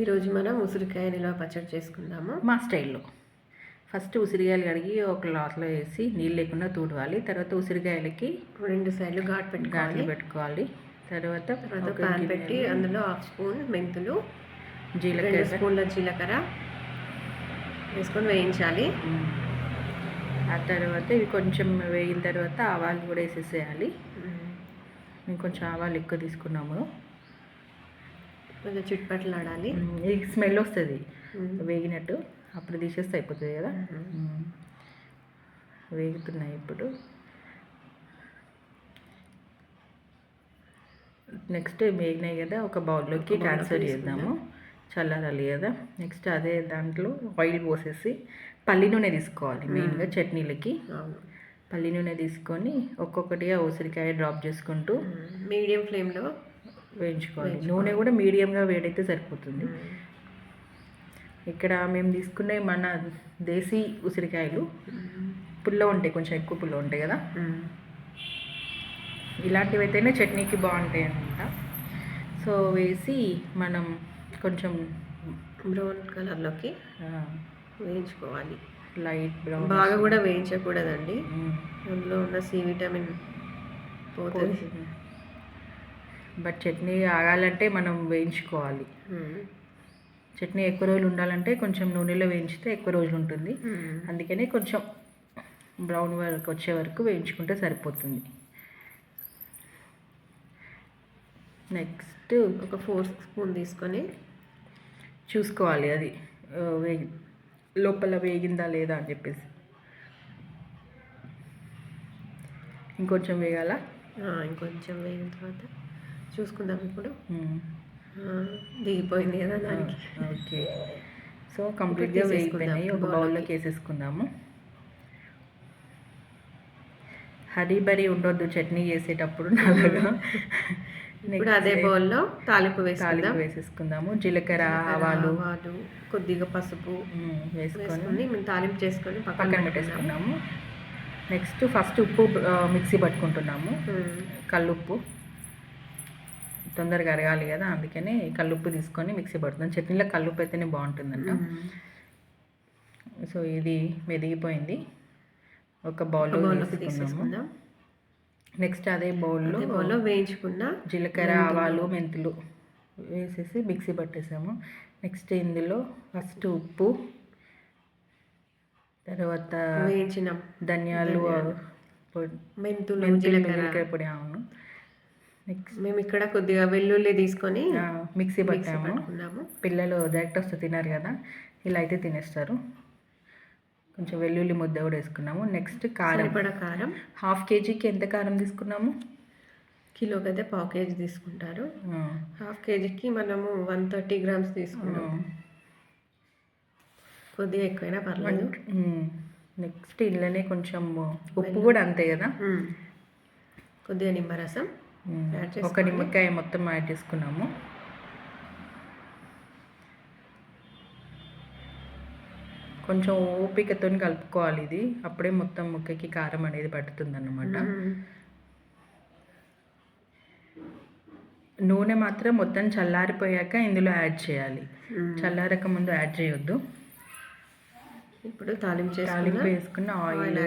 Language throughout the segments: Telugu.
ఈరోజు మనం ఉసిరికాయ నిల్వ పచ్చడి చేసుకుందాము మా స్టైల్లో. ఫస్ట్ ఉసిరికాయలు కడిగి ఒక క్లాత్లో వేసి నీళ్ళు లేకుండా తూడవాలి. తర్వాత ఉసిరికాయలకి 2 సైడ్లు ఘాట్లు పెట్టుకోవాలి. తర్వాత పాన్ పెట్టి అందులో 1/2 స్పూన్ మెంతులు, జీలకర్ర, 2 స్పూన్ల జీలకర్ర వేసుకొని వేయించాలి. ఆ తర్వాత ఇవి కొంచెం వేగిన తర్వాత ఆవాలు కూడా వేసేసేయాలి. మేము కొంచెం ఆవాలు ఎక్కువ తీసుకున్నాము. కొంచెం చిట్పట్లాడాలి. ఇది స్మెల్ వస్తుంది వేగినట్టు. అప్పుడు తీసేస్తే అయిపోతుంది కదా. వేగుతున్నాయి ఇప్పుడు. నెక్స్ట్ వేగినాయి కదా, ఒక బౌల్లోకి ట్రాన్స్ఫర్ చేద్దాము. చల్లారాలి కదా. నెక్స్ట్ అదే దాంట్లో ఆయిల్ పోసేసి పల్లి నూనె తీసుకోవాలి. మెయిన్గా చట్నీలకి పల్లి నూనె తీసుకొని ఒక్కొక్కటిగా ఉసిరికాయ డ్రాప్ చేసుకుంటూ మీడియం ఫ్లేమ్లో వేయించుకోవాలి. నూనె కూడా మీడియంగా వేడైతే సరిపోతుంది. ఇక్కడ మేము తీసుకునే మన దేశీ ఉసిరికాయలు పుల్ల ఉంటాయి, కొంచెం ఎక్కువ పుల్ల ఉంటాయి కదా. ఇలాంటివి అయితేనే చట్నీకి బాగుంటాయి అన్నమాట. సో వేసి మనం కొంచెం బ్రౌన్ కలర్లోకి వేయించుకోవాలి. లైట్ బ్రౌన్, బాగా కూడా వేయించకూడదండి. అందులో ఉన్న సి విటమిన్ పోతుంది. బట్ చట్నీ ఆగాలంటే మనం వేయించుకోవాలి. చట్నీ ఎక్కువ రోజులు ఉండాలంటే కొంచెం నూనెలో వేయించితే ఎక్కువ రోజులు ఉంటుంది. అందుకనే కొంచెం బ్రౌన్ వరకు వచ్చే వరకు వేయించుకుంటే సరిపోతుంది. నెక్స్ట్ ఒక 4 స్పూన్ తీసుకొని చూసుకోవాలి అది లోపల వేగిందా లేదా అని చెప్పేసి. ఇంకొంచెం వేగాల. ఇంకొంచెం వేగిన తర్వాత చూసుకుందాం. ఇప్పుడు దిగిపోయింది కదా దానికి. ఓకే, సో కంప్లీట్గా వేగిపోయినాయి. ఒక బౌల్లోకి వేసేసుకుందాము. హరీ బరీ ఉండొద్దు చట్నీ చేసేటప్పుడు నల్లగా. ఇప్పుడు అదే బౌల్లో తాలింపు వేసేసుకుందాము. జీలకర్ర, ఆవాలు, కొద్దిగా పసుపు వేసుకొని మేము తాలింపు చేసుకొని పక్కన పెట్టేసుకున్నాము. నెక్స్ట్ ఫస్ట్ ఉప్పు మిక్సీ పట్టుకుంటున్నాము. కల్లుప్పు తొందరగా అరగాలి కదా, అందుకని కల్లుప్పు తీసుకొని మిక్సీ పడుతున్నాం. చట్నీలో కల్లుప్పు అయితేనే బాగుంటుందంట. సో ఇది మెదిగిపోయింది. ఒక బౌల్లో తీసుకున్నాము. నెక్స్ట్ అదే బౌల్లో వేయించుకున్న జీలకర్ర, ఆవాలు, మెంతులు వేసేసి మిక్సీ పట్టేసాము. నెక్స్ట్ ఇందులో ఫస్ట్ ఉప్పు, తర్వాత వేయించిన ధనియాలు, మెంతులు, జీలకర్ర పొడి. అవును. నెక్స్ట్ మేము ఇక్కడ కొద్దిగా వెల్లుల్లి తీసుకొని మిక్సీ పట్టాము. పిల్లలు డైరెక్ట్ వస్తే తినారు కదా, ఇలా అయితే తినేస్తారు. కొంచెం వెల్లుల్లి ముద్ద కూడా వేసుకున్నాము. నెక్స్ట్ కారం. కారం 1/2 కేజీకి ఎంత కారం తీసుకున్నాము? కిలోకి అయితే 1/2 కేజీ తీసుకుంటారు. 1/2 కేజీకి మనము 130 గ్రామ్స్ తీసుకున్నాము. కొద్దిగా ఎక్కువైనా పర్లేదు. నెక్స్ట్ ఇందులోనే కొంచెం ఉప్పు కూడా అంతే కదా. కొద్దిగా నిమ్మరసం, ఒక నిమ్మకాయ మొత్తం యాడ్ చేసుకున్నాము. కొంచెం ఓపికతో కలుపుకోవాలి ఇది, అప్పుడే మొత్తం ముక్కకి కారం అనేది పట్టుతుంది అన్నమాట. నూనె మాత్రం మొత్తం చల్లారిపోయాక ఇందులో యాడ్ చేయాలి. చల్లారక ముందు యాడ్ చేయొద్దు. ఇప్పుడు తాలింపు వేసుకున్న ఆయిల్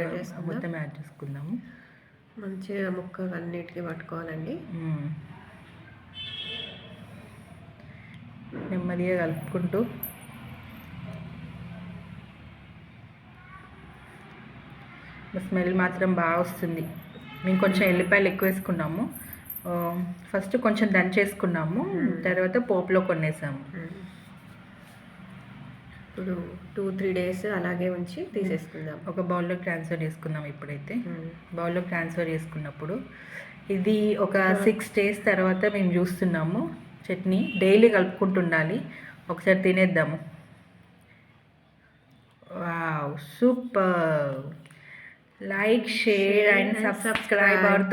మొత్తం యాడ్ చేసుకుందాము. మంచిగా ముక్క అన్నిటికీ పట్టుకోవాలండి. నెమ్మదిగా కలుపుకుంటూ స్మెల్ మాత్రం బాగా వస్తుంది. మేము కొంచెం ఎల్లిపాయలు ఎక్కువ వేసుకున్నాము. ఫస్ట్ కొంచెం దంచేసుకున్నాము, తర్వాత పోపులో కొనేసాము. ఇప్పుడు 2-3 డేస్ అలాగే ఉంచి తీసేసుకుందాం. ఒక బౌల్లోకి ట్రాన్స్ఫర్ చేసుకుందాం. ఇప్పుడైతే బౌల్లోకి ట్రాన్స్ఫర్ చేసుకున్నప్పుడు ఇది ఒక 6 డేస్ తర్వాత మేము చూస్తున్నాము. చట్నీ డైలీ కలుపుకుంటుండాలి. ఒకసారి తినేద్దాము. Wow, super. Like, share and subscribe our